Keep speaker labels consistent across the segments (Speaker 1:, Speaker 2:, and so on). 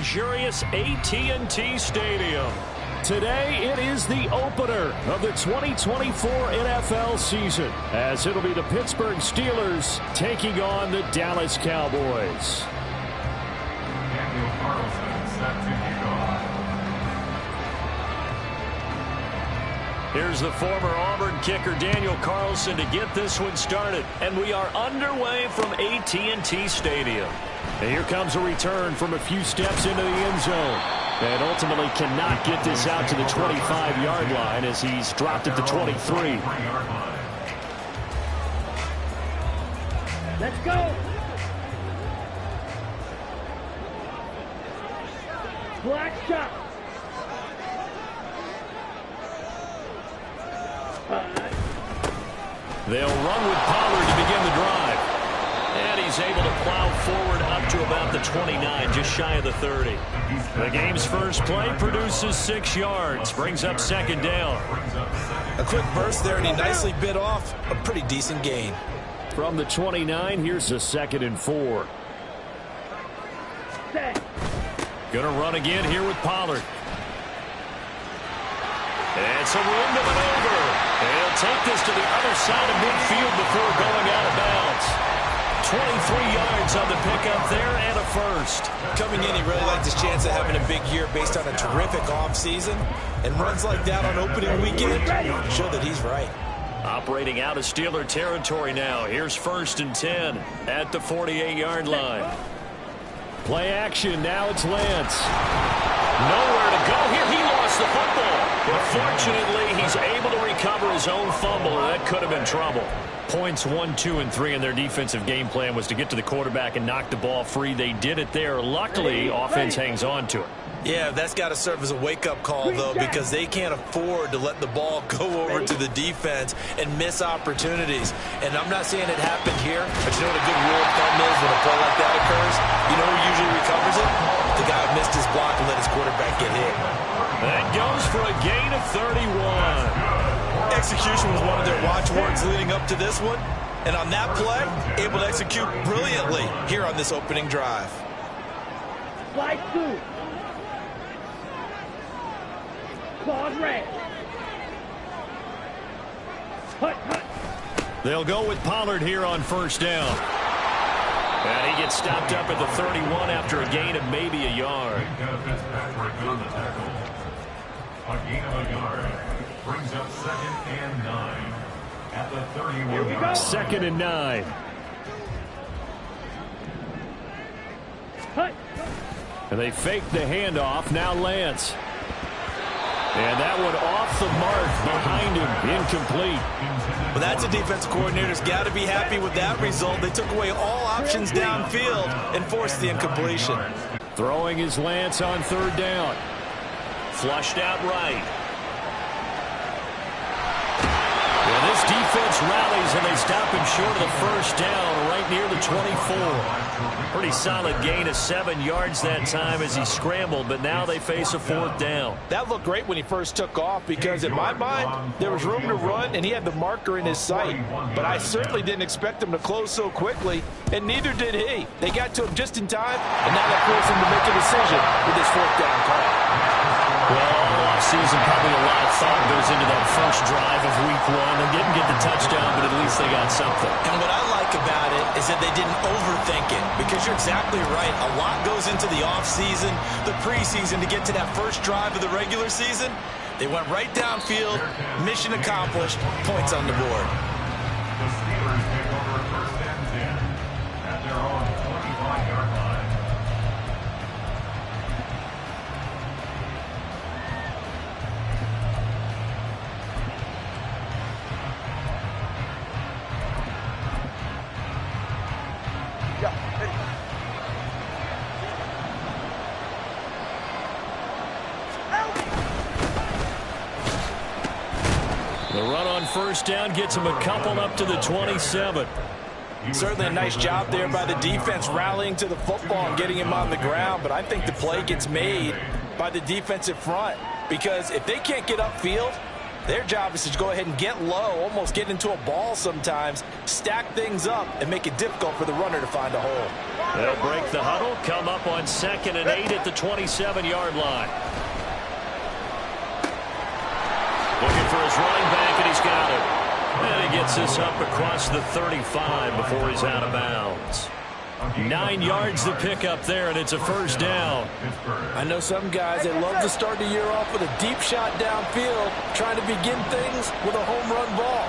Speaker 1: luxurious AT&T Stadium. Today, it is the opener of the 2024 NFL season, as it'll be the Pittsburgh Steelers taking on the Dallas Cowboys. Here's the former Auburn kicker Daniel Carlson to get this one started. And we are underway from AT&T Stadium. And here comes a return from a few steps into the end zone. And ultimately cannot get this out to the 25-yard line as he's dropped at the 23.
Speaker 2: Let's go. Black shot.
Speaker 1: They'll run with Pollard to begin the drive. And he's able to plow forward up to about the 29, just shy of the 30. The game's first play produces 6 yards, brings up second down.
Speaker 3: A quick burst there, and he nicely bit off a pretty decent gain.
Speaker 1: From the 29, here's a 2nd and 4. Gonna run again here with Pollard. And some room to maneuver. He'll take this to the other side of midfield before going out of bounds. 23 yards on the pickup there and a first.
Speaker 3: Coming in, he really liked his chance of having a big year based on a terrific offseason. And runs like that on opening weekend show that he's right.
Speaker 1: Operating out of Steeler territory now. Here's 1st and 10 at the 48-yard line. Play action. Now it's Lance. Nowhere to go here. He lost the football. But fortunately, he's able to recover his own fumble, and that could have been trouble. Points 1, 2, and 3 in their defensive game plan was to get to the quarterback and knock the ball free. They did it there. Luckily, offense hangs on to it.
Speaker 3: Yeah, that's got to serve as a wake-up call, though, because they can't afford to let the ball go over to the defense and miss opportunities. And I'm not saying it happened here, but you know what a good rule of thumb is when a play like that occurs? You know who usually recovers it? The guy who missed his block and let his quarterback get hit.
Speaker 1: That goes for a gain of 31.
Speaker 3: Execution was one of their watchwords leading up to this one. And on that play, able to execute brilliantly here on this opening drive.
Speaker 2: Slide 2. Claws red.
Speaker 1: They'll go with Pollard here on 1st down. And he gets stopped up at the 31 after a gain of maybe a yard.
Speaker 4: A gain of a yard brings up 2nd and 9 at the 31 yard line.
Speaker 1: 2nd and 9. And they fake the handoff. Now Lance. And that one off the mark behind him. Incomplete.
Speaker 3: Well, that's a defensive coordinator's got to be happy with that result. They took away all options downfield and forced the incompletion.
Speaker 1: Throwing his Lance on 3rd down. Flushed out right. Well, this defense rallies and they stop him short of the 1st down right near the 24. Pretty solid gain of 7 yards that time as he scrambled, but now they face a 4th down.
Speaker 5: That looked great when he first took off because in my mind there was room to run and he had the marker in his sight. But I certainly didn't expect him to close so quickly, and neither did he. They got to him just in time, and now that forced him to make a decision with his 4th down call.
Speaker 1: Well, all offseason, probably a lot of thought goes into that first drive of week 1. They didn't get the touchdown, but at least they got something.
Speaker 3: And what I like about it is that they didn't overthink it, because you're exactly right. A lot goes into the offseason, the preseason to get to that first drive of the regular season. They went right downfield, mission accomplished, points on the board.
Speaker 4: The Steelers take over 1st and 10 at their own 25-yard line.
Speaker 1: The run on 1st down gets him a couple up to the 27.
Speaker 5: Certainly a nice job there by the defense rallying to the football and getting him on the ground, but I think the play gets made by the defensive front, because if they can't get upfield, their job is to go ahead and get low, almost get into a ball sometimes, stack things up, and make it difficult for the runner to find a hole.
Speaker 1: They'll break the huddle, come up on 2nd and 8 at the 27-yard line. Looking for his running back, and he's got it. And he gets this up across the 35 before he's out of bounds. 9 yards to pick up there, and it's a first down.
Speaker 5: I know some guys, they love to start the year off with a deep shot downfield, trying to begin things with a home run ball.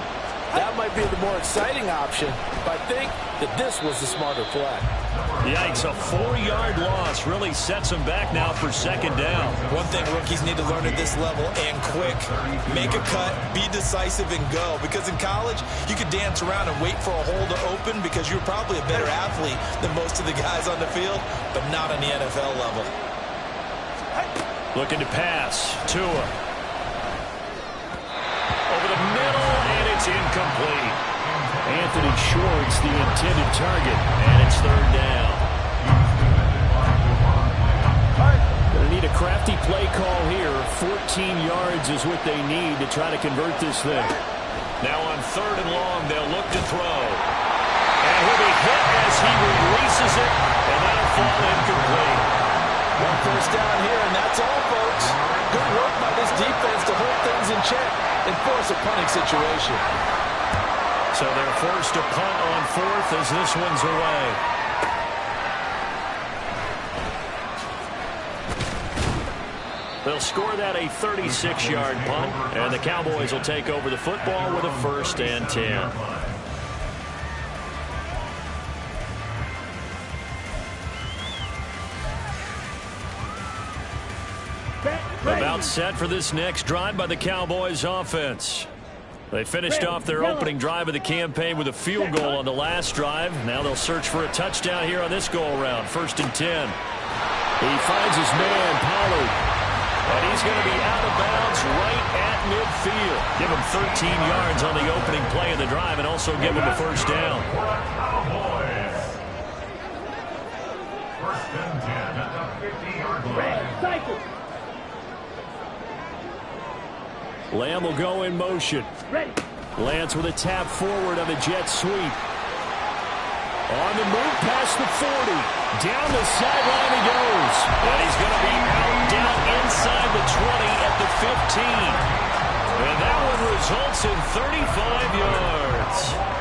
Speaker 5: That might be the more exciting option, but I think that this was the smarter play.
Speaker 1: Yikes, a 4-yard loss really sets him back now for 2nd down.
Speaker 3: One thing rookies need to learn at this level, and quick, make a cut, be decisive, and go. Because in college, you could dance around and wait for a hole to open because you're probably a better athlete than most of the guys on the field, but not on the NFL level.
Speaker 1: Looking to pass. Tua. Over the middle, and it's incomplete. Anthony Schwartz, the intended target, and it's 3rd down. Going to need a crafty play call here. 14 yards is what they need to try to convert this thing. Now on 3rd and long, they'll look to throw. And he'll be hit as he releases it, and that'll fall incomplete.
Speaker 5: One first down here, and that's all, folks. Good work by this defense to hold things in check and force a punting situation.
Speaker 1: So they're forced to punt on 4th as this one's away. They'll score that a 36-yard punt, and the Cowboys will take over the football with a 1st and 10. About set for this next drive by the Cowboys offense. They finished off their opening drive of the campaign with a field goal on the last drive. Now they'll search for a touchdown here on this go-around. 1st and 10. He finds his man, Pollard. And he's going to be out of bounds right at midfield. Give him 13 yards on the opening play of the drive and also give him a 1st down.
Speaker 4: 1st and 10 at the 50-yard line.
Speaker 1: Lamb will go in motion. Lance with a tap forward on the jet sweep. On the move past the 40. Down the sideline he goes. And he's going to be out down inside the 20 at the 15. And that one results in 35 yards.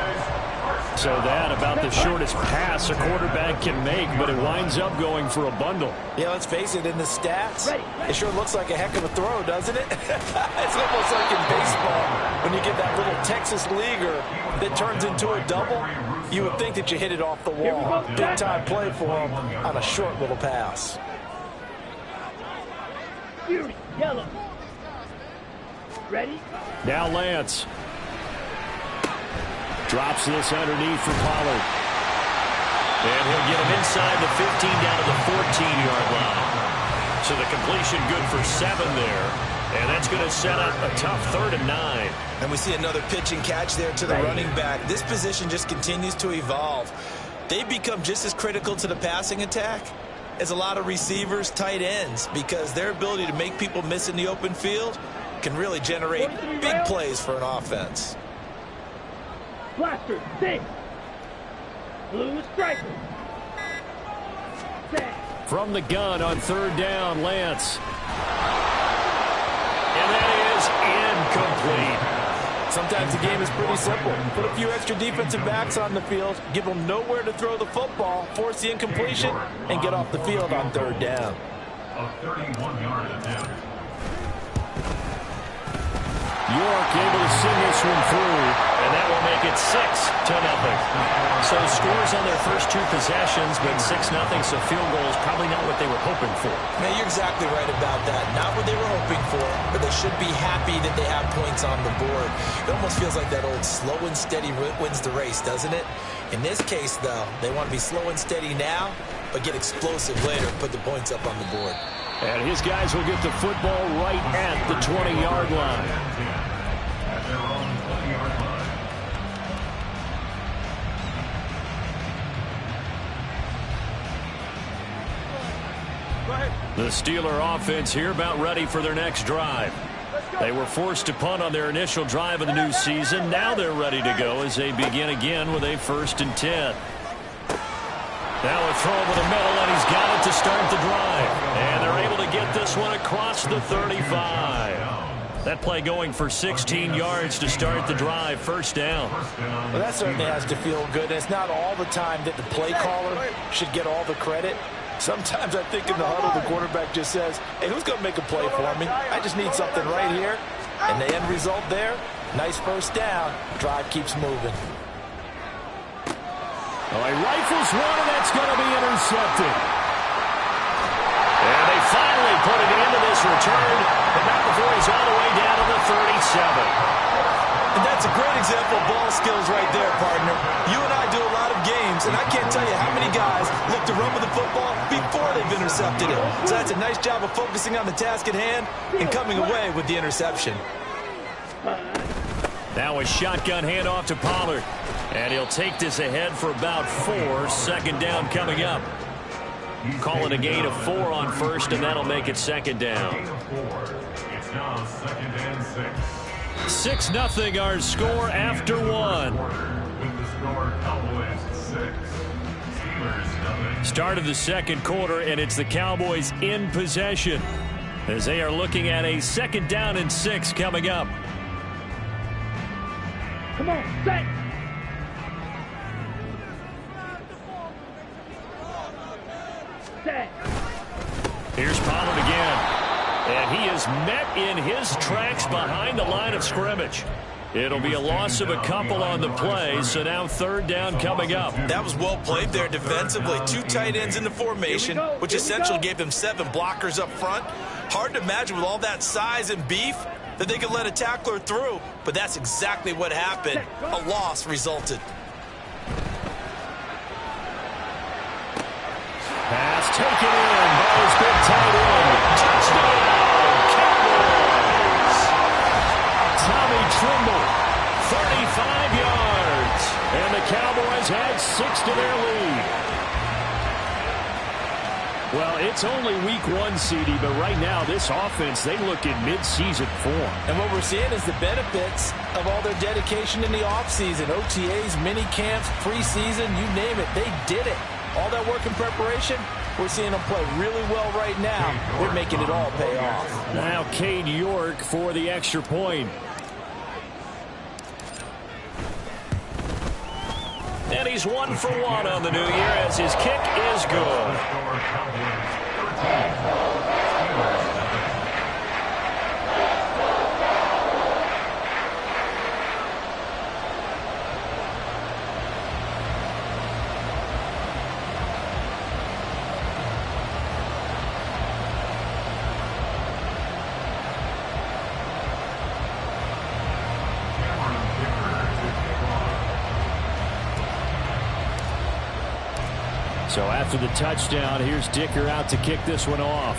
Speaker 1: So that about the shortest pass a quarterback can make, but it winds up going for a bundle.
Speaker 5: Yeah, let's face it, in the stats, it sure looks like a heck of a throw, doesn't it? It's almost like in baseball, when you get that little Texas leaguer that turns into a double, you would think that you hit it off the wall. Big-time play for him on a short little pass.
Speaker 2: Yellow. Ready?
Speaker 1: Now Lance. Drops this underneath for Pollard. And he'll get him inside the 15 down to the 14-yard line. So the completion good for 7 there. And that's going to set up a tough 3rd and 9.
Speaker 3: And we see another pitch and catch there to the running back. This position just continues to evolve. They've become just as critical to the passing attack as a lot of receivers, tight ends, because their ability to make people miss in the open field can really generate big plays for an offense.
Speaker 2: Blaster, 6. Blue striker. 6.
Speaker 1: From the gun on 3rd down, Lance. And that is incomplete.
Speaker 5: Sometimes the game is pretty simple. Put a few extra defensive backs on the field, give them nowhere to throw the football, force the incompletion, and get off the field on 3rd down.
Speaker 4: A 31-yard attempt.
Speaker 1: York able to send this one through, and that will make it 6-0. So scores on their first 2 possessions, but 6-0, so field goal is probably not what they were hoping for.
Speaker 3: Man, you're exactly right about that. Not what they were hoping for, but they should be happy that they have points on the board. It almost feels like that old slow and steady wins the race, doesn't it? In this case, though, they want to be slow and steady now, but get explosive later and put the points up on the board.
Speaker 1: And his guys will get the football right at the 20-yard line.
Speaker 4: At their own 20-yard line. The Steeler offense here about ready for their next drive. They were forced to punt on their initial drive of the new season. Now they're ready to go as they begin again with a 1st and 10.
Speaker 1: Now a throw over the middle, and he's got it to start the drive. And they're able to get this one across the 35. That play going for 16 yards to start the drive. First down.
Speaker 5: Well, that certainly has to feel good. It's not all the time that the play caller should get all the credit. Sometimes I think in the huddle, the quarterback just says, hey, who's going to make a play for me? I just need something right here. And the end result there, nice first down. Drive keeps moving.
Speaker 1: Well, he rifles one, and that's going to be intercepted. And they finally put it into this return, but not before he's all the way down to the 37.
Speaker 3: And that's a great example of ball skills right there, partner. You and I do a lot of games, and I can't tell you how many guys look to run with the football before they've intercepted it. So that's a nice job of focusing on the task at hand and coming away with the interception.
Speaker 1: Now a shotgun handoff to Pollard. And he'll take this ahead for about 4. Second down coming up. Calling a gain of 4 on first, and that'll make it second down.
Speaker 4: It's now 2nd and 6.
Speaker 1: 6-0 our score after 1.
Speaker 4: With the score, Cowboys 6, Steelers 0.
Speaker 1: Start of the second quarter, and it's the Cowboys in possession as they are looking at a 2nd down and 6 coming up.
Speaker 2: Come on, set. Set.
Speaker 1: Here's Pollard again. And he is met in his tracks behind the line of scrimmage. It'll be a loss of a couple on the play, so now 3rd down coming up.
Speaker 3: That was well played there defensively. 2 tight ends in the formation, which essentially gave them 7 blockers up front. Hard to imagine with all that size and beef that they could let a tackler through, but that's exactly what happened. A loss resulted.
Speaker 1: Pass taken in by his big tight end. Touchdown, Cowboys! Tommy Trimble, 35 yards. And the Cowboys add 6 to their lead. Well, it's only week 1, CD, but right now this offense, they look in mid-season form.
Speaker 5: And what we're seeing is the benefits of all their dedication in the offseason. OTAs, mini camps, preseason, you name it. They did it. All that work in preparation, we're seeing them play really well right now. They're making it all pay off.
Speaker 1: Now Cade York for the extra point. And he's 1 for 1 on the new year as his kick is good. So after the touchdown, here's Dicker out to kick this one off.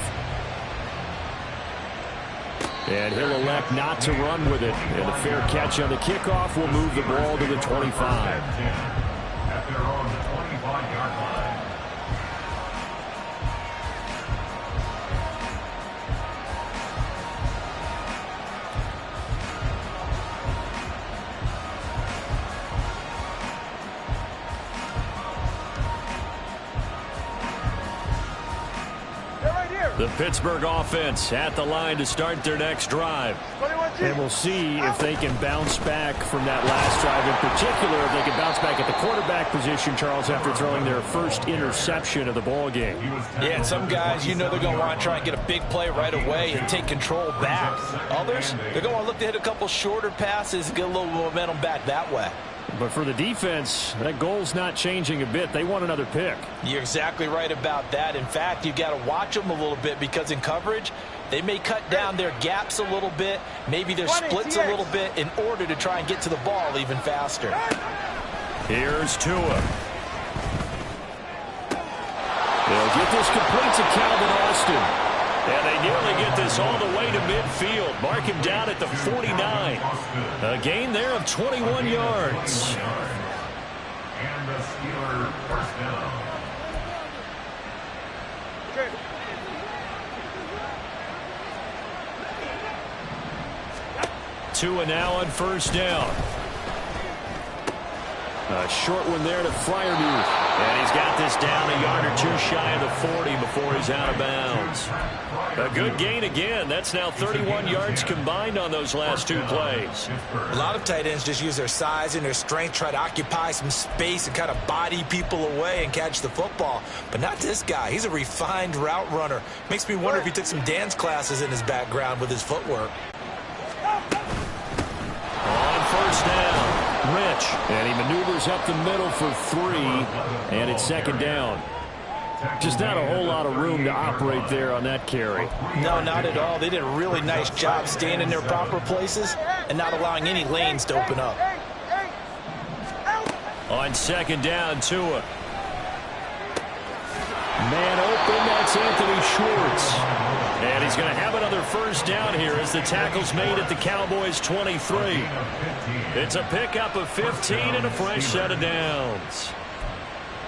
Speaker 1: And he'll elect not to run with it. And the fair catch on the kickoff will move the ball to the 25.
Speaker 4: At their own 25-yard line.
Speaker 1: The Pittsburgh offense at the line to start their next drive. And we'll see if they can bounce back from that last drive. In particular, if they can bounce back at the quarterback position, Charles, after throwing their first interception of the ball game.
Speaker 5: Yeah, and some guys, you know they're going to want to try and get a big play right away and take control back. Others, they're going to want to look to hit a couple shorter passes and get a little momentum back that way.
Speaker 1: But for the defense, that goal's not changing a bit. They want another pick.
Speaker 5: You're exactly right about that. In fact, you've got to watch them a little bit because in coverage, they may cut down their gaps a little bit, maybe their splits a little bit in order to try and get to the ball even faster.
Speaker 1: Here's Tua. They'll get this complete to Calvin Austin. And they nearly get this all the way to midfield. Mark him down at the 49. A gain there of 21 yards.
Speaker 4: And the Steelers first down.
Speaker 1: Tua now on first down. A short one there to Freiermuth. And he's got this down a yard or two shy of the 40 before he's out of bounds. A good gain again. That's now 31 yards combined on those last two plays.
Speaker 3: A lot of tight ends just use their size and their strength, try to occupy some space and kind of body people away and catch the football. But not this guy. He's a refined route runner. Makes me wonder if he took some dance classes in his background with his footwork.
Speaker 1: On first down, Rich. And he maneuvers up the middle for 3, and it's second down. Just not a whole lot of room to operate there on that carry.
Speaker 5: No, not at all. They did a really nice job staying in their proper places and not allowing any lanes to open up.
Speaker 1: On second down, Tua. Man open, that's Anthony Schwartz. And he's going to have another first down here as the tackle's made at the Cowboys' 23. It's a pickup of 15 and a fresh set of downs.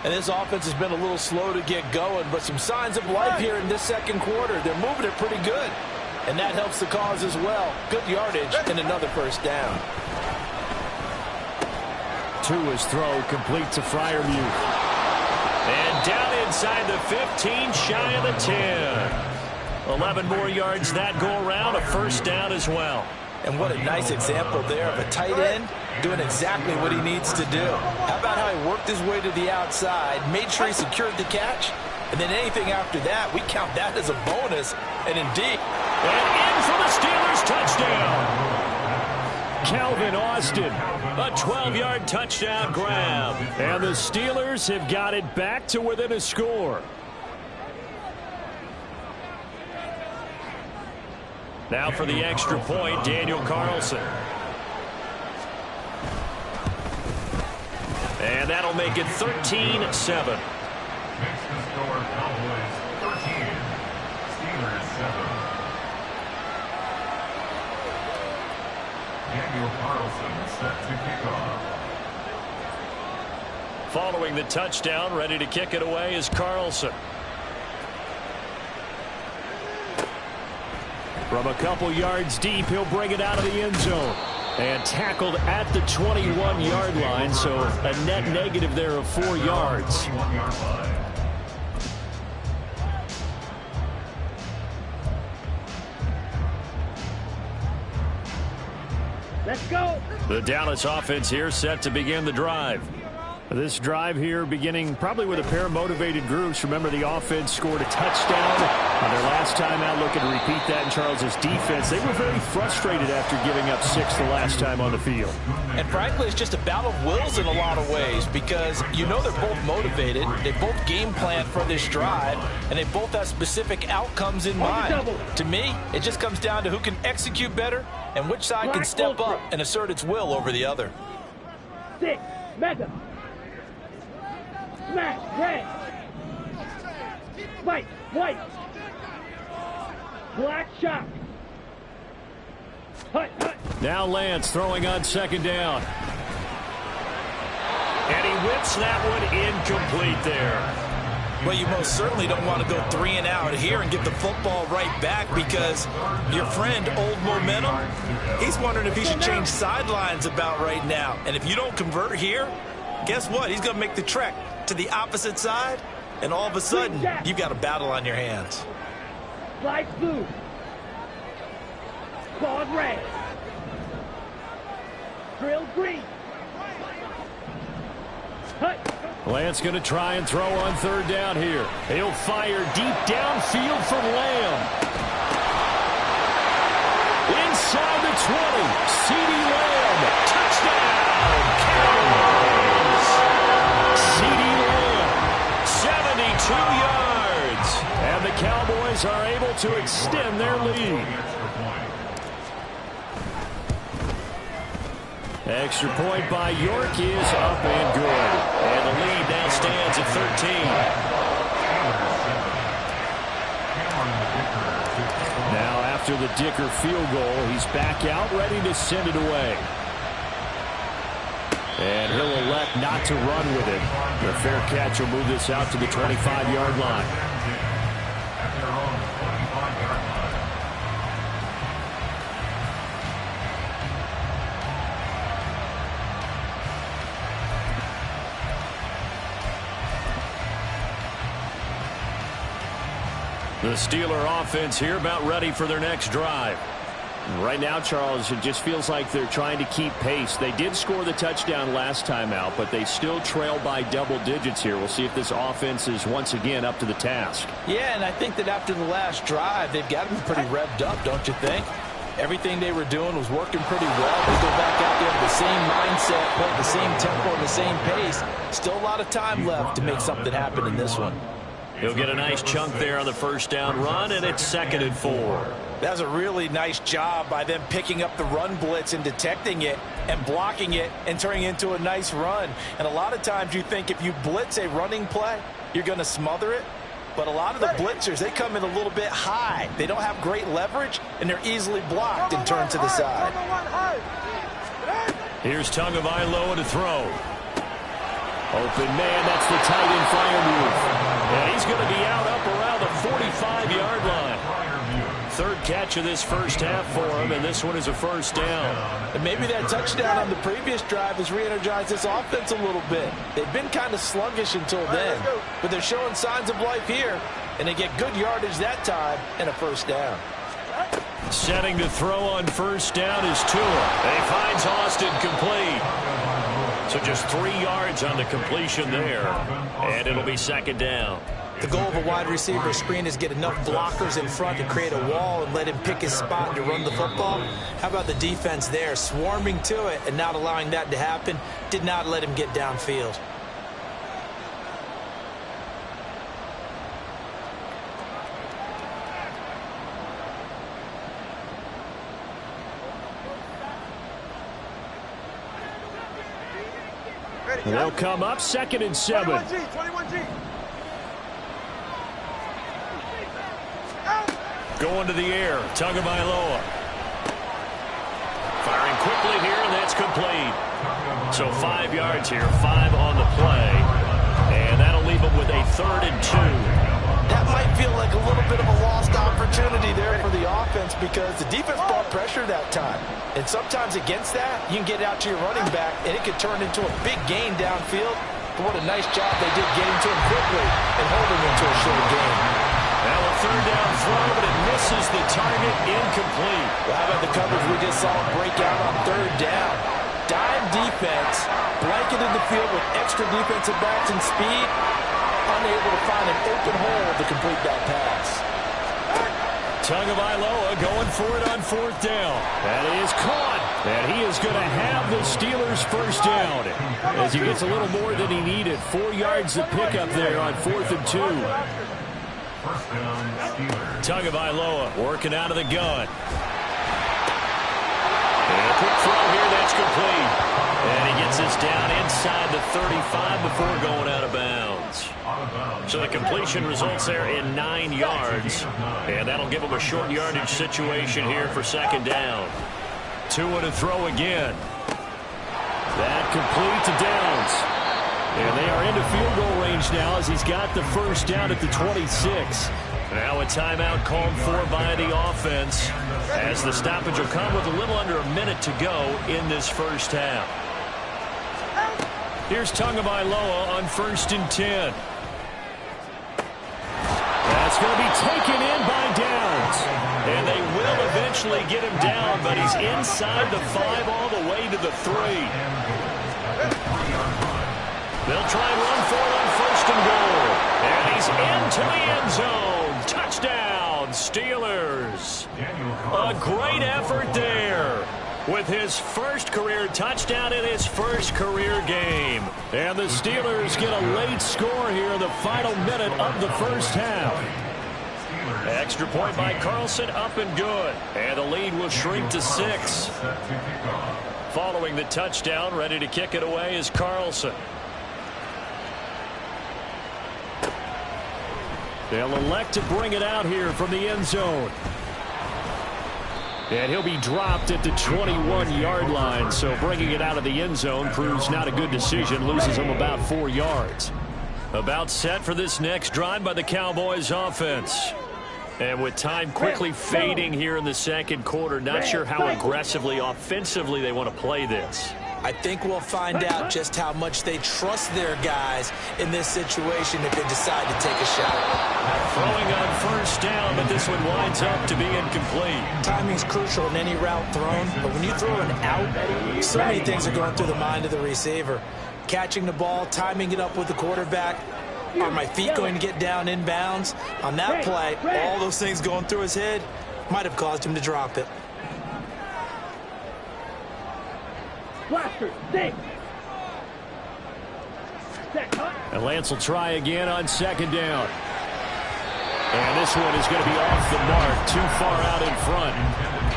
Speaker 5: And this offense has been a little slow to get going, but some signs of life here in this second quarter. They're moving it pretty good, and that helps the cause as well. Good yardage and another first down.
Speaker 1: Tua's throw complete to Freiermuth. And down inside the 15, shy of the 10. 11 more yards that go around, a first down as well.
Speaker 5: And what a nice example there of a tight end doing exactly what he needs to do. How about how he worked his way to the outside, made sure he secured the catch, and then anything after that, we count that as a bonus. And indeed.
Speaker 1: And in for the Steelers touchdown. Calvin Austin, a 12-yard touchdown grab. And the Steelers have got it back to within a score. Now for the extra point, Daniel Carlson. And that'll make it 13-7.
Speaker 4: Makes the score Cowboys 13, Steelers 7. Daniel Carlson set to kick off.
Speaker 1: Following the touchdown, ready to kick it away is Carlson. From a couple yards deep, he'll bring it out of the end zone. And tackled at the 21-yard line, so a net negative there of 4 yards.
Speaker 2: Let's go.
Speaker 1: The Dallas offense here set to begin the drive. This drive here beginning probably with a pair of motivated groups. Remember, the offense scored a touchdown on their last time out. Looking to repeat that in Charles's defense. They were very frustrated after giving up 6 the last time on the field.
Speaker 5: And frankly, it's just a battle of wills in a lot of ways because you know they're both motivated. They both game plan for this drive, and they both have specific outcomes in mind. To me, it just comes down to who can execute better and which side can step up and assert its will over the other.
Speaker 2: 6, mega. Smash, red. White, white. Black shot. Hut, hut.
Speaker 1: Now Lance throwing on second down. And he whips that one incomplete there.
Speaker 3: Well, you most certainly don't want to go 3 and out here and get the football right back because your friend, Old Momentum, he's wondering if he should change sidelines about right now. And if you don't convert here, guess what? He's going to make the trek to the opposite side, and all of a sudden, you've got a battle on your hands.
Speaker 2: Light blue. Clawed red. Drill green. Hut.
Speaker 1: Lance going to try and throw on third down here. He'll fire deep downfield from Lamb. Inside the 20, CeeDee Lamb. Touchdown, Cowboys. CeeDee Lamb, 72 yards. And the Cowboys are able to extend their lead. Extra point by York is up and good. And the lead now stands at 13. Now after the Dicker field goal, he's back out ready to send it away. And he'll elect not to run with it. The fair catch will move this out to the 25-yard line. The Steeler offense here about ready for their next drive.
Speaker 6: Right now, Charles, it just feels like they're trying to keep pace. They did score the touchdown last time out, but they still trail by double digits here. We'll see if this offense is once again up to the task.
Speaker 5: Yeah, and I think that after the last drive, they've got to be pretty revved up, don't you think? Everything they were doing was working pretty well. They go back out there with the same mindset, playing the same tempo and the same pace. Still a lot of time left to make something happen in this one.
Speaker 1: He'll get a nice chunk there on the first down run, and it's 2nd and 4.
Speaker 5: That was a really nice job by them picking up the run blitz and detecting it and blocking it and turning it into a nice run. And a lot of times you think if you blitz a running play, you're going to smother it. But a lot of the blitzers, they come in a little bit high. They don't have great leverage, and they're easily blocked and turned to the side.
Speaker 1: Here's Tagovailoa to throw. Open man, that's the tight end flyer move. And he's going to be out up around the 45-yard line. 3rd catch of this first half for him, and this one is a first down.
Speaker 5: And maybe that touchdown on the previous drive has re-energized this offense a little bit. They've been kind of sluggish until then, but they're showing signs of life here, and they get good yardage that time and a first down.
Speaker 1: Setting to throw on first down is Tua. And he finds Austin complete. So just 3 yards on the completion there, and it'll be 2nd down.
Speaker 3: The goal of a wide receiver screen is get enough blockers in front to create a wall and let him pick his spot to run the football. How about the defense there, swarming to it and not allowing that to happen? Did not let him get downfield.
Speaker 1: And they'll come up 2nd and 7.
Speaker 2: 21G.
Speaker 1: Going to the air, Tagovailoa. Firing quickly here, and that's complete. So 5 yards here, 5 on the play. And that'll leave them with a 3rd and 2.
Speaker 5: That might feel like a little bit of a lost opportunity there for the offense because the defense brought pressure that time. And sometimes against that, you can get out to your running back, and it could turn into a big gain downfield. But what a nice job they did getting to him quickly and holding him to a short gain.
Speaker 1: Now a 3rd down throw, but it misses the target, incomplete.
Speaker 5: Well, how about the coverage we just saw break out on 3rd down? Dime defense, blanketed the field with extra defensive backs and speed, unable to find an open hole to complete that pass.
Speaker 1: Tagovailoa going for it on 4th down. That is caught. And he is going to have the Steelers' first down as he gets a little more than he needed. 4 yards to pick up there on 4th and 2. Tagovailoa working out of the gun. And a quick throw here, that's complete. And he gets us down inside the 35 before going out of bounds. So the completion results there in 9 yards. And that'll give them a short yardage situation here for 2nd down. Tua to throw again. That complete to Downs. And they are into field goal range now as he's got the first down at the 26. Now a timeout called for by the offense as the stoppage will come with a little under a minute to go in this first half. Here's Tagovailoa on 1st and 10. That's going to be taken in by Downs. And they will eventually get him down, but he's inside the 5 all the way to the 3. They'll try and run for it on 1st and goal. And he's into the end zone. Touchdown, Steelers. A great effort there with his first career touchdown in his first career game. And the Steelers get a late score here in the final minute of the first half. Extra point by Carlson, up and good. And the lead will shrink to 6. Following the touchdown, ready to kick it away is Carlson. They'll elect to bring it out here from the end zone. And he'll be dropped at the 21-yard line. So bringing it out of the end zone proves not a good decision. Loses him about 4 yards. About set for this next drive by the Cowboys offense. And with time quickly fading here in the second quarter, not sure how aggressively, offensively they want to play this.
Speaker 3: I think we'll find out just how much they trust their guys in this situation if they decide to take a shot.
Speaker 1: Throwing on first down, but this one winds up to be incomplete.
Speaker 3: Timing's crucial in any route thrown, but when you throw an out, so many things are going through the mind of the receiver. Catching the ball, timing it up with the quarterback. Are my feet going to get down inbounds? On that play, all those things going through his head might have caused him to drop it.
Speaker 2: Blaster, six.
Speaker 6: And Lance will try again on second down. And this one is going to be off the mark, too far out in front.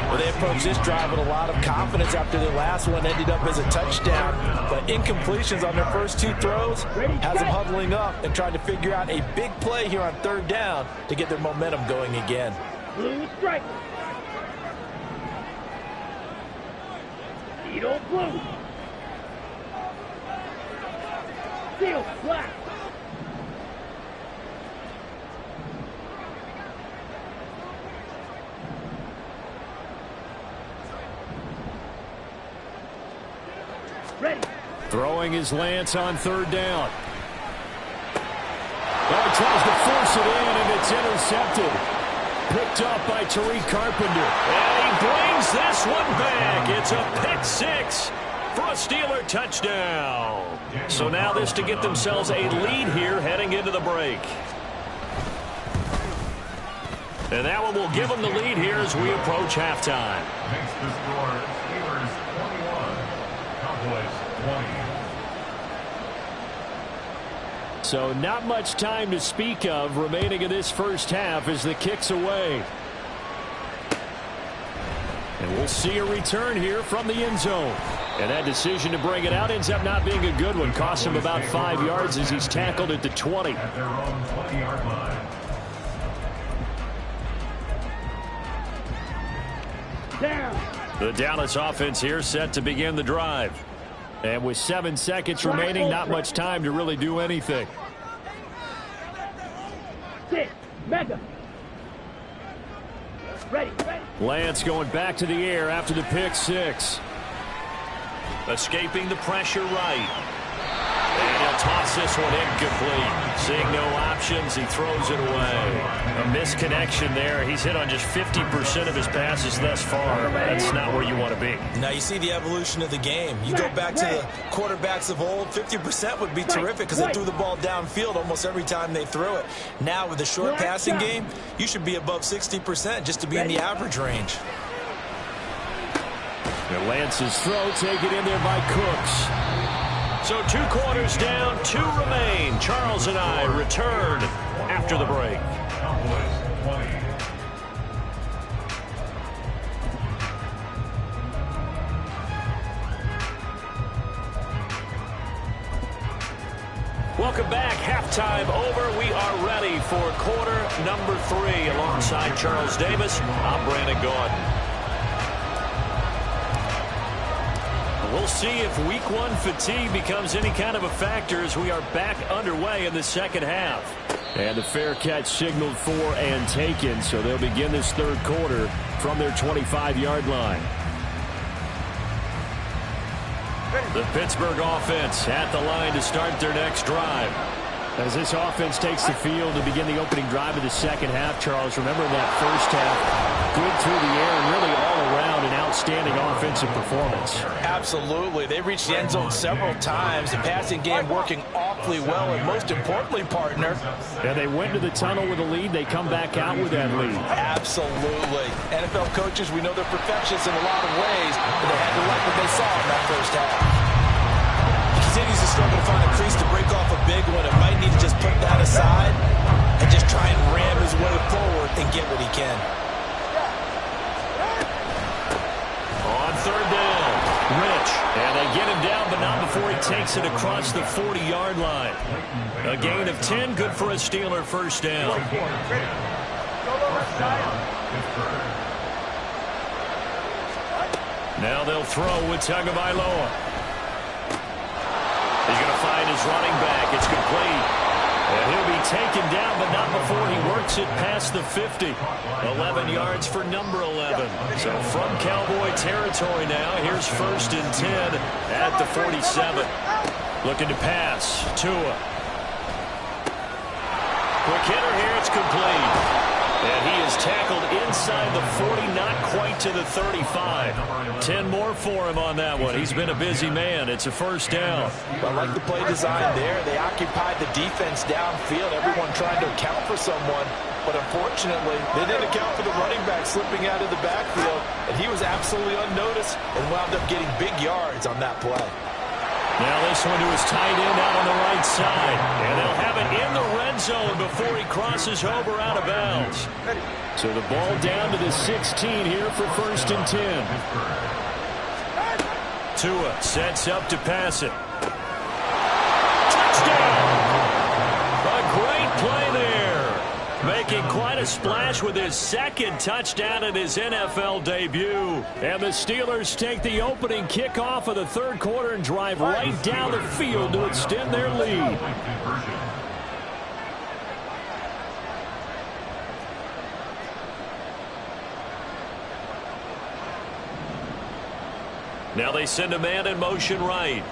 Speaker 5: Well, they approached this drive with a lot of confidence after their last one ended up as a touchdown. But incompletions on their first two throws has them huddling up and trying to figure out a big play here on third down to get their momentum going again.
Speaker 2: Blue strike. Needle blue. Steel black. Ready.
Speaker 6: Throwing his Lance on third down. Well, he tries to force it in, and it's intercepted. Picked up by Tariq Carpenter.
Speaker 1: And he brings this one back. It's a pick six for a Steeler touchdown. So now this to get themselves a lead here heading into the break. And that one will give them the lead here as we approach halftime.
Speaker 4: Makes the score Steelers 21, Cowboys 20.
Speaker 6: So not much time to speak of remaining in this first half as the kick's away. And we'll see a return here from the end zone. And that decision to bring it out ends up not being a good one. Cost him about 5 yards as he's tackled at the 20.
Speaker 4: At their own 20-yard line.
Speaker 2: Down.
Speaker 1: The Dallas offense here set to begin the drive.
Speaker 6: And with 7 seconds remaining, not much time to really do anything.
Speaker 2: Six. Mega. Ready.
Speaker 6: Lance going back to the air after the pick six.
Speaker 1: Escaping the pressure right. And he'll toss this one incomplete. Seeing no options, he throws it away. A misconnection there. He's hit on just 50% of his passes thus far. That's not where you want to be.
Speaker 3: Now you see the evolution of the game. You go back to the quarterbacks of old, 50% would be terrific because they threw the ball downfield almost every time they threw it. Now with the short passing game, you should be above 60% just to be in the average range.
Speaker 6: And Lance's throw taken in there by Cooks.
Speaker 1: So 2 quarters down, 2 remain. Charles and I return after the break.
Speaker 4: Cowboys 20.
Speaker 1: Welcome back. Halftime over. We are ready for quarter number 3. Alongside Charles Davis, I'm Brandon Gaudin. We'll see if week 1 fatigue becomes any kind of a factor as we are back underway in the second half.
Speaker 6: And the fair catch signaled for and taken, so they'll begin this third quarter from their 25-yard line.
Speaker 1: The Pittsburgh offense at the line to start their next drive.
Speaker 6: As this offense takes the field to begin the opening drive of the second half, Charles, remember that first half, good through the air and really all around an outstanding offensive performance.
Speaker 5: Absolutely. They reached the end zone several times. The passing game working awfully well, and most importantly, partner.
Speaker 6: Yeah, they went to the tunnel with a lead. They come back out with that lead.
Speaker 5: Absolutely. NFL coaches, we know they're perfectionists in a lot of ways, but they had to like what they saw in that first half.
Speaker 3: Continues to struggle to find a crease to break off a big one. It might need to just put that aside and just try and ram his way forward and get what he can.
Speaker 1: On third down, Rich. And they get him down, but not before he takes it across the 40-yard line. A gain of 10, good for a Steeler first down. Now they'll throw with Tagovailoa. He's going to find his running back. It's complete. And he'll be taken down, but not before he works it past the 50. 11 yards for number 11. So from Cowboy territory now, here's 1st and 10 at the 47. Looking to pass. Tua. Quick hitter here. It's complete. And he is tackled inside the 40, not quite to the 35. 10 more for him on that one. He's been a busy man. It's a 1st down.
Speaker 5: I like the play design there. They occupied the defense downfield, everyone trying to account for someone. But unfortunately, they didn't account for the running back slipping out of the backfield. And he was absolutely unnoticed and wound up getting big yards on that play.
Speaker 1: Now this one to his tight end out on the right side. And they'll have it in the red zone before he crosses over out of bounds. So the ball down to the 16 here for 1st and 10. Tua sets up to pass it. Touchdown! A great play there. Making quite a splash with his 2nd touchdown in his NFL debut. And the Steelers take the opening kickoff of the 3rd quarter and drive right down the field to extend their lead. Now they send a man in motion right.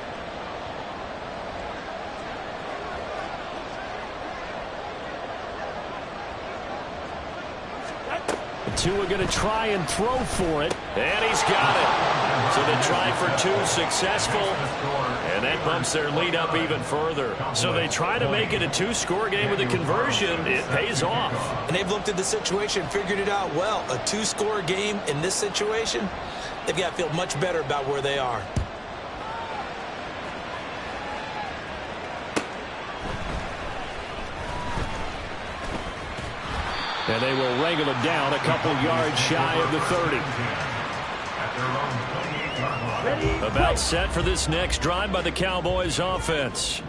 Speaker 1: Tua going to try and throw for it, and he's got it. So they try for 2, successful, and that bumps their lead up even further. So they try to make it a 2-score game with a conversion. It pays off.
Speaker 3: And they've looked at the situation, figured it out well. A 2-score game in this situation, they've got to feel much better about where they are.
Speaker 1: And they will wrangle him down a couple yards shy of the 30. About set for this next drive by the Cowboys offense.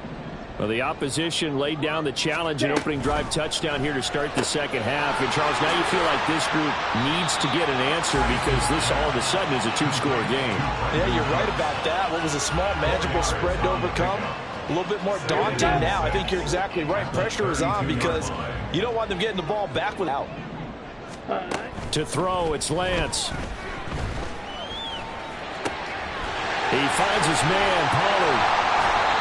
Speaker 1: Well, the opposition laid down the challenge and opening drive touchdown here to start the 2nd half. And, Charles, now you feel like this group needs to get an answer because this all of a sudden is a 2-score game.
Speaker 5: Yeah, you're right about that. What was a small, manageable spread to overcome? A little bit more daunting now. I think you're exactly right. Pressure is on because you don't want them getting the ball back without.
Speaker 1: To throw, it's Lance. He finds his man, Pollard.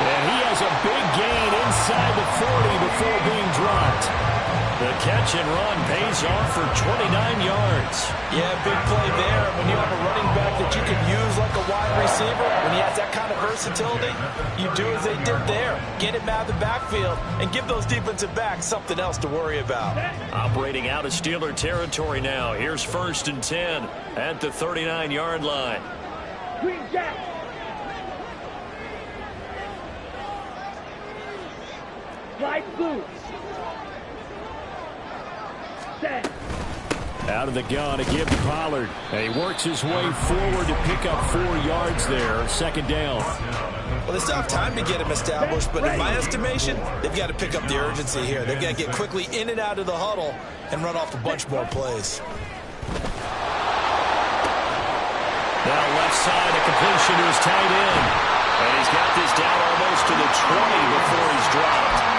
Speaker 1: And he has a big gain inside the 40 before being dropped. The catch and run pays off for 29 yards.
Speaker 5: Yeah, big play there. When you have a running back that you can use like a wide receiver, when he has that kind of versatility, you do as they did there. Get him out of the backfield and give those defensive backs something else to worry about.
Speaker 1: Operating out of Steeler territory now. Here's 1st and 10 at the 39-yard line.
Speaker 2: Green Jack. Light blue. Set.
Speaker 1: Out of the gun to give to Pollard. And he works his way forward to pick up 4 yards there. 2nd down.
Speaker 3: Well, they still have time to get him established, but in my estimation, they've got to pick up the urgency here. They've got to get quickly in and out of the huddle and run off a bunch more plays.
Speaker 1: Now left side, a completion to his tight end. And he's got this down almost to the 20 before he's dropped.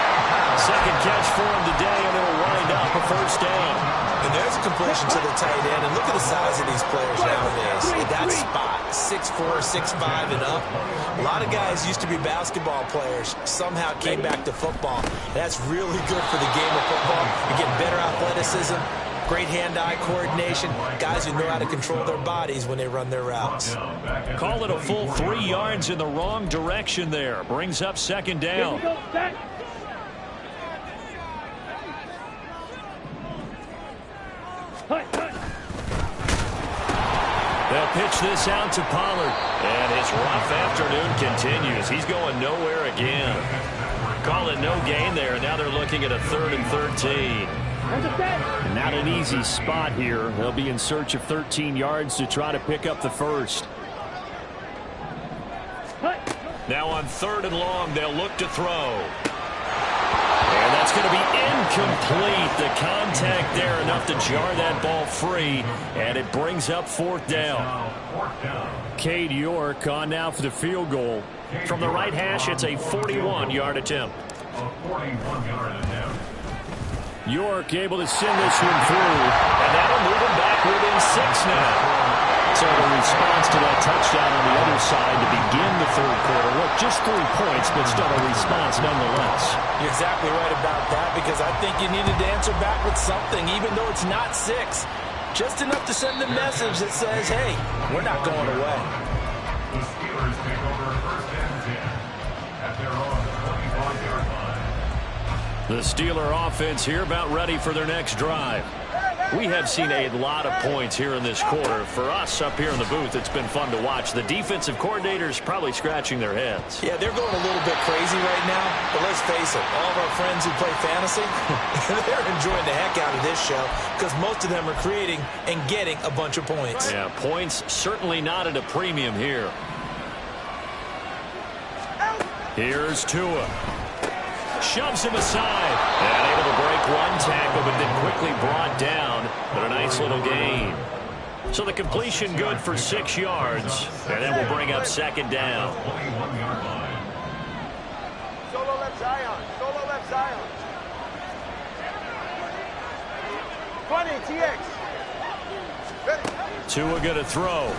Speaker 1: 2nd catch for him today, and it'll wind up a 1st down.
Speaker 3: And there's a completion to the tight end. And look at the size of these players nowadays. In that spot, 6'4", 6'5", and up. A lot of guys used to be basketball players, somehow came back to football. That's really good for the game of football. You're getting better athleticism, great hand-eye coordination, guys who know how to control their bodies when they run their routes.
Speaker 1: Call it a full 3 yards in the wrong direction there. Brings up 2nd down. They'll pitch this out to Pollard. And his rough afternoon continues. He's going nowhere again. Call it no gain there. Now they're looking at a 3rd and 13.
Speaker 6: Not an easy spot here. They'll be in search of 13 yards to try to pick up the 1st.
Speaker 1: Now on 3rd and long, they'll look to throw. And that's going to be incomplete. The contact there enough to jar that ball free, and it brings up 4th down. Cade York on now for the field goal. From the right hash, it's a 41-yard attempt.
Speaker 4: A 41-yard attempt.
Speaker 6: York able to send this one through, and that'll move him back within 6 now. So the response to that touchdown on the other side to begin the third quarter. Look, just 3 points, but still a response nonetheless.
Speaker 3: You're exactly right about that, because I think you needed to answer back with something, even though it's not 6. Just enough to send a message that says, hey, we're not going away.
Speaker 4: The Steelers take over first and 10 at their own 25-yard line.
Speaker 1: The Steeler offense here about ready for their next drive. We have seen a lot of points here in this quarter. For us up here in the booth, it's been fun to watch. The defensive coordinators probably scratching their heads.
Speaker 3: Yeah, they're going a little bit crazy right now, but let's face it, all of our friends who play fantasy, they're enjoying the heck out of this show because most of them are creating and getting a bunch of points.
Speaker 1: Yeah, points certainly not at a premium here. Here's Tua. Shoves him aside. And able to break one tackle, but then quickly brought down. But a nice little gain. So the completion good for 6 yards. And that will bring up second down.
Speaker 4: 21-yard line.
Speaker 7: Solo left Zion. Solo left Zion. 20, TX. Ready.
Speaker 1: Tua going to throw.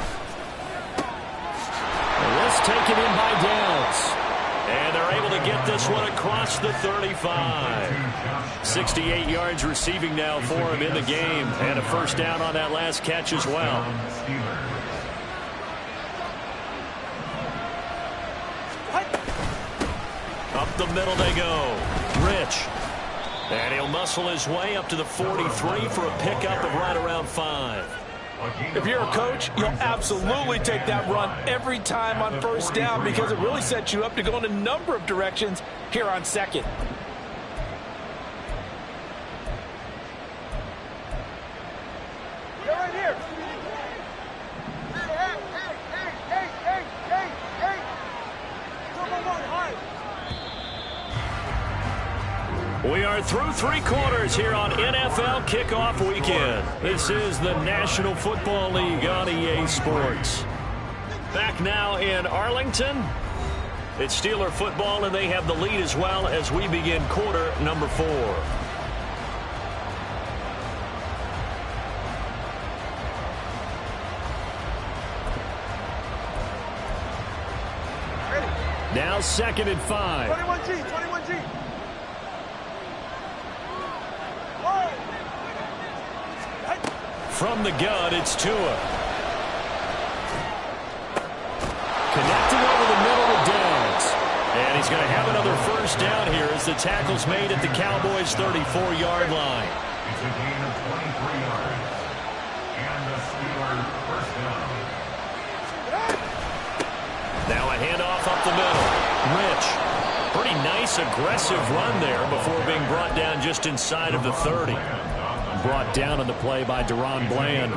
Speaker 1: And this taken in by Downs. And they're able to get this one across the 35. 68 yards receiving now for him in the game. And a first down on that last catch as well. Up the middle they go. Rich. And he'll muscle his way up to the 43 for a pickup of right around 5.
Speaker 5: If you're a coach, you'll absolutely take that run every time on first down because it really sets you up to go in a number of directions here on second.
Speaker 7: Get right here. Hey. Number 1, high.
Speaker 1: We are through 3 quarters here on NFL Kickoff Weekend. This is the National Football League on EA Sports. Back now in Arlington. It's Steeler football, and they have the lead as well as we begin quarter number 4. Now 2nd and 5.
Speaker 7: 21G.
Speaker 1: From the gun, it's Tua. Connecting over the middle to Downs. And he's going to have another first down here as the tackle's made at the Cowboys' 34-yard line.
Speaker 4: It's a gain of 23 yards. And the Steelers first down.
Speaker 1: Now a handoff up the middle. Rich. Pretty nice, aggressive run there before being brought down just inside of the 30. Brought down on the play by Deron Bland.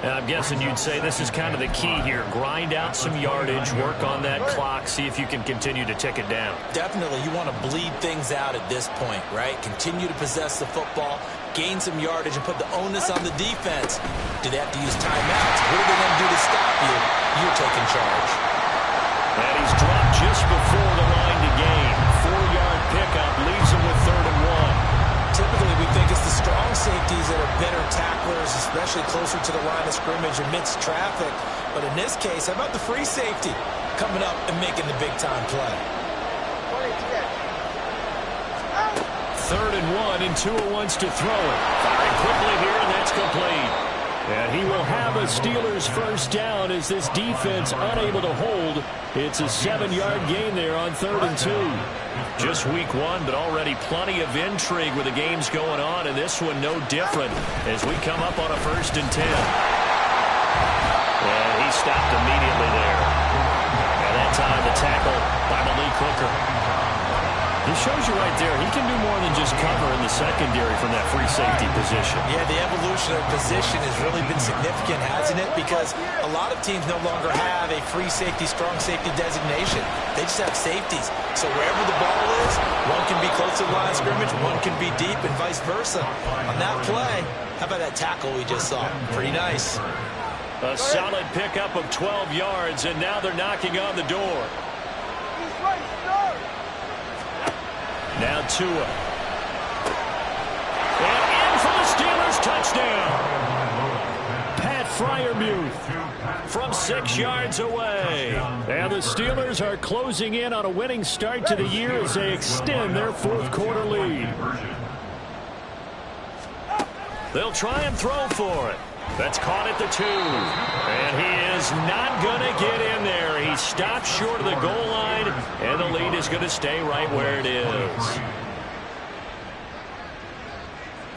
Speaker 1: And I'm guessing you'd say this is kind of the key here. Grind out some yardage, work on that clock, see if you can continue to tick it down.
Speaker 3: Definitely, you want to bleed things out at this point, right? Continue to possess the football, gain some yardage, and put the onus on the defense. Do they have to use timeouts? What are they going to do to stop you? You're taking charge.
Speaker 1: And he's dropped just before the line to gain. 4-yard pickup leaves him with 3rd and 1.
Speaker 3: Typically, we think it's the strong safeties that are better tacklers, especially closer to the line of scrimmage amidst traffic. But in this case, how about the free safety coming up and making the big-time play?
Speaker 1: 3rd and 1, and Tua wants to throw it. Firing quickly here, and that's complete. And he will have a Steelers first down as this defense unable to hold. It's a 7-yard gain there on 3rd and 2. Just week 1, but already plenty of intrigue with the games going on, and this one no different as we come up on a 1st and 10. And he stopped immediately there. And that time the tackle by Malik Hooker. He shows you right there, he can do more than just cover in the secondary from that free safety position.
Speaker 3: Yeah, the evolution of position has really been significant, hasn't it? Because a lot of teams no longer have a free safety, strong safety designation. They just have safeties. So wherever the ball is, one can be close to the line of scrimmage, one can be deep, and vice versa. On that play, how about that tackle we just saw? Pretty nice.
Speaker 1: A solid pickup of 12 yards, and now they're knocking on the door.
Speaker 7: He's right, start.
Speaker 1: Now Tua. Steelers touchdown. Pat Freiermuth from 6 yards away. And the Steelers are closing in on a winning start to the year as they extend their fourth quarter lead. They'll try and throw for it. That's caught at the 2. And he is not going to get in there. He stops short of the goal line, and the lead is going to stay right where it is.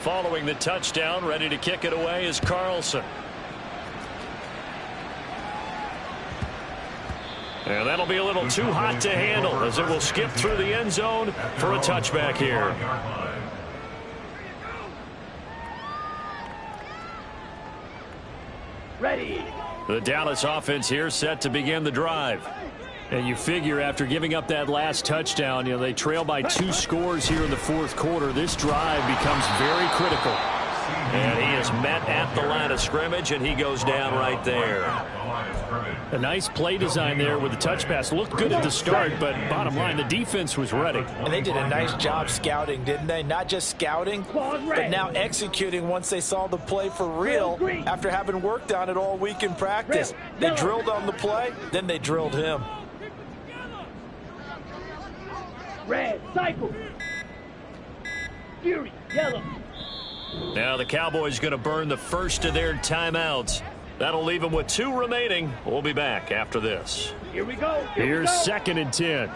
Speaker 1: Following the touchdown, ready to kick it away is Carlson. And that'll be a little too hot to handle as it will skip through the end zone for a touchback here.
Speaker 2: Ready.
Speaker 1: The Dallas offense here set to begin the drive. And you figure after giving up that last touchdown, they trail by 2 scores here in the fourth quarter. This drive becomes very critical. And he is met at the line of scrimmage, and he goes down right there. A nice play design there with the touch pass. Looked good at the start, but bottom line, the defense was ready.
Speaker 5: And they did a nice job scouting, didn't they? Not just scouting, but now executing once they saw the play for real after having worked on it all week in practice. They drilled on the play, then they drilled him.
Speaker 2: Red, cycle. Fury, yellow.
Speaker 1: Now the Cowboys going to burn the first of their timeouts. That'll leave them with 2 remaining. We'll be back after this.
Speaker 2: Here we go.
Speaker 1: Here's 2nd and 10.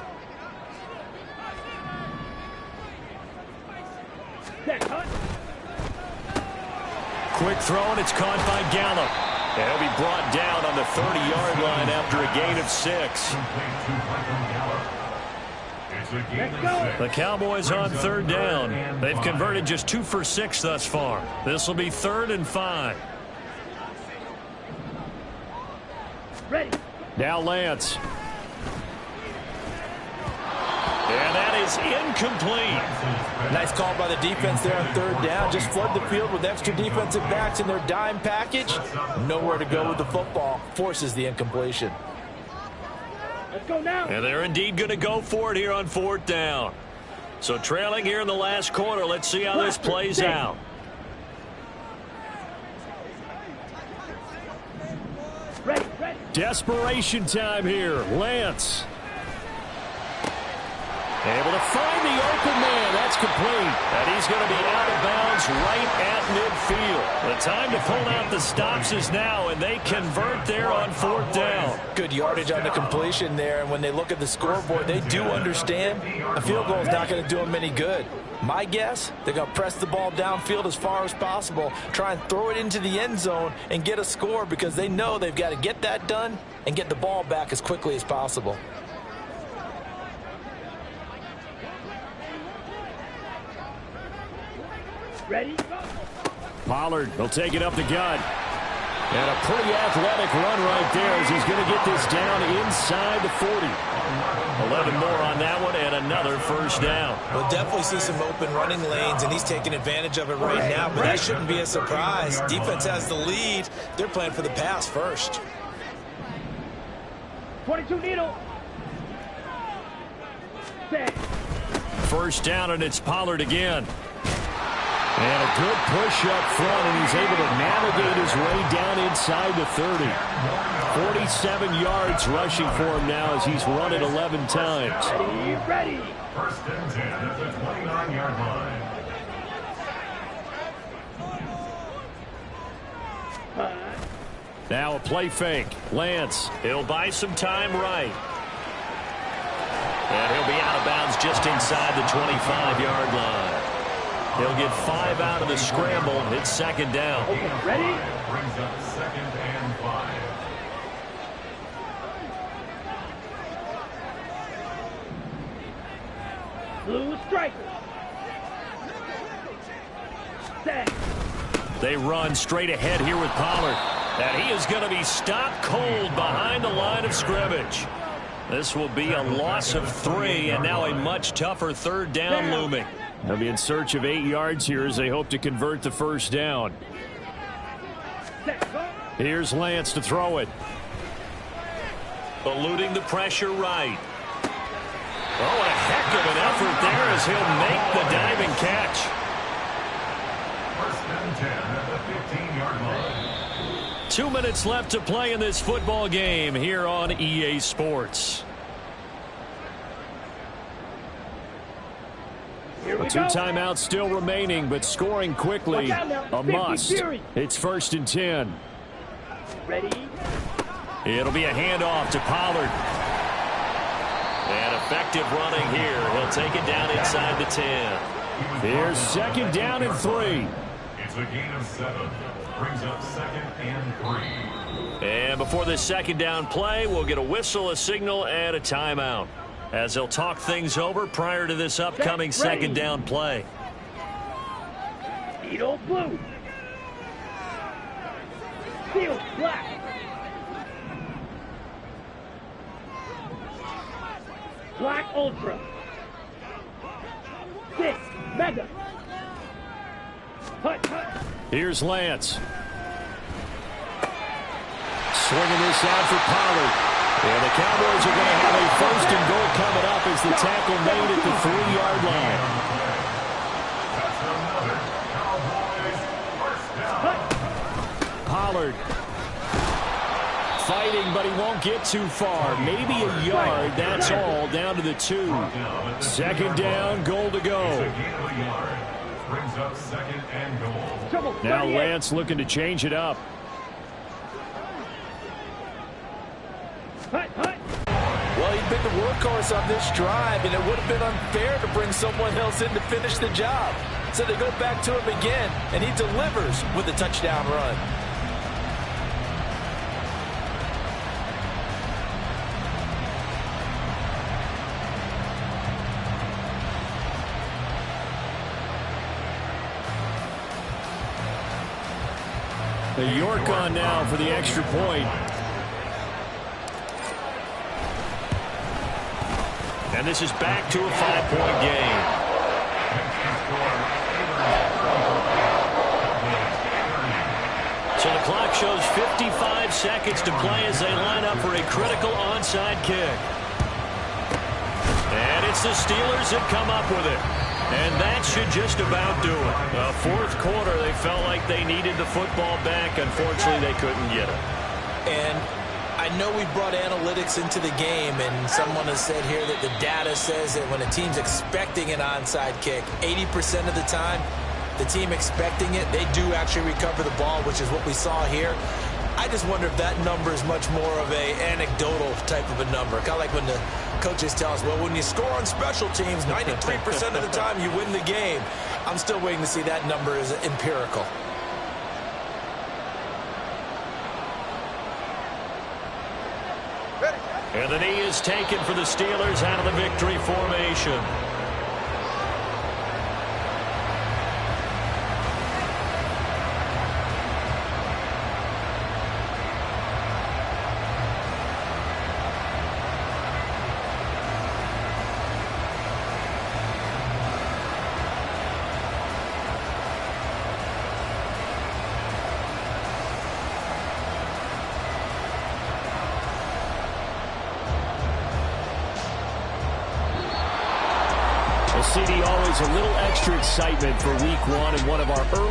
Speaker 1: Quick throw, and it's caught by Gallup. And he'll be brought down on the 30-yard line after a gain of 6. The Cowboys on 3rd down. They've converted just 2 for 6 thus far. This will be 3rd and 5.
Speaker 2: Ready.
Speaker 1: Now Lance. And that is incomplete.
Speaker 5: Nice call by the defense there on 3rd down. Just flood the field with extra defensive backs in their dime package. Nowhere to go with the football. Forces the incompletion.
Speaker 2: Let's go now.
Speaker 1: And they're indeed going to go for it here on 4th down. So trailing here in the last quarter. Let's see how this plays out.
Speaker 2: Ready, ready.
Speaker 1: Desperation time here. Lance. Able to find the open man. That's complete. And he's going to be out of bounds right at midfield. The time to pull out the stops is now, and they convert there on 4th down.
Speaker 5: Good yardage on the completion there, and when they look at the scoreboard, they do understand a field goal is not going to do them any good. My guess, they're going to press the ball downfield as far as possible, try and throw it into the end zone and get a score because they know they've got to get that done and get the ball back as quickly as possible.
Speaker 2: Ready.
Speaker 1: Pollard will take it up the gut. And a pretty athletic run right there as he's going to get this down inside the 40. 11 more on that one and another 1st down.
Speaker 3: We'll definitely see some open running lanes, and he's taking advantage of it right now, but that shouldn't be a surprise. Defense has the lead. They're playing for the pass first.
Speaker 2: 22 needle. Set.
Speaker 1: 1st down, and it's Pollard again. And a good push up front, and he's able to navigate his way down inside the 30. 47 yards rushing for him now as he's run it 11 times.
Speaker 2: Ready, ready.
Speaker 4: 1st and 10 at the 29-yard line.
Speaker 1: Now a play fake. Lance, he'll buy some time right. And he'll be out of bounds just inside the 25-yard line. He'll get 5 out of the scramble. It's 2nd down.
Speaker 2: Okay, ready?
Speaker 4: Brings up 2nd and 5.
Speaker 2: Blue striker. Set.
Speaker 1: They run straight ahead here with Pollard. And he is going to be stopped cold behind the line of scrimmage. This will be a loss of 3, and now a much tougher 3rd down looming. They'll be in search of 8 yards here as they hope to convert the 1st down. Here's Lance to throw it. Eluding the pressure right. Oh, a heck of an effort there as he'll make the diving catch.
Speaker 4: and 10 at the 15-yard line.
Speaker 1: 2 minutes left to play in this football game here on EA Sports.
Speaker 2: Here we
Speaker 1: 2
Speaker 2: go.
Speaker 1: timeouts still remaining, but scoring quickly a must. It's 1st and 10.
Speaker 2: Ready?
Speaker 1: It'll be a handoff to Pollard. And effective running here. He'll take it down inside the 10. Here's 2nd down and 3.
Speaker 4: It's a gain of 7. Brings up 2nd and 3.
Speaker 1: And before this 2nd down play, we'll get a whistle, a signal, and a timeout, as they'll talk things over prior to this upcoming 2nd down play.
Speaker 2: Speedo blue. Steel black. Black ultra. 6 mega. Hut, hut.
Speaker 1: Here's Lance. Swinging this out for Pollard. And the Cowboys are going to have a 1st and goal coming up as the tackle made at the 3-yard line.
Speaker 4: That's another Cowboys first down.
Speaker 1: Pollard fighting, but he won't get too far. Maybe a yard, that's all, down to the 2. 2nd down, goal to go.
Speaker 4: It's a gain of a yard. Brings up 2nd and goal.
Speaker 1: Now Lance looking to change it up.
Speaker 2: Hut, hut.
Speaker 5: Well, he's been the workhorse on this drive, and it would have been unfair to bring someone else in to finish the job. So they go back to him again, and he delivers with a touchdown run.
Speaker 1: The York on now for the extra point. And this is back to a 5-point game. So the clock shows 55 seconds to play as they line up for a critical onside kick. And it's the Steelers that come up with it. And that should just about do it. The 4th quarter, they felt like they needed the football back. Unfortunately, they couldn't get it.
Speaker 3: And I know we brought analytics into the game, and someone has said here that the data says that when a team's expecting an onside kick, 80% of the time, the team expecting it, they do actually recover the ball, which is what we saw here. I just wonder if that number is much more of a anecdotal type of a number. Kind of like when the coaches tell us, well, when you score on special teams, 93% of the time you win the game. I'm still waiting to see that number is empirical.
Speaker 1: And the knee is taken for the Steelers out of the victory formation. CD, always a little extra excitement for week 1 and one of our early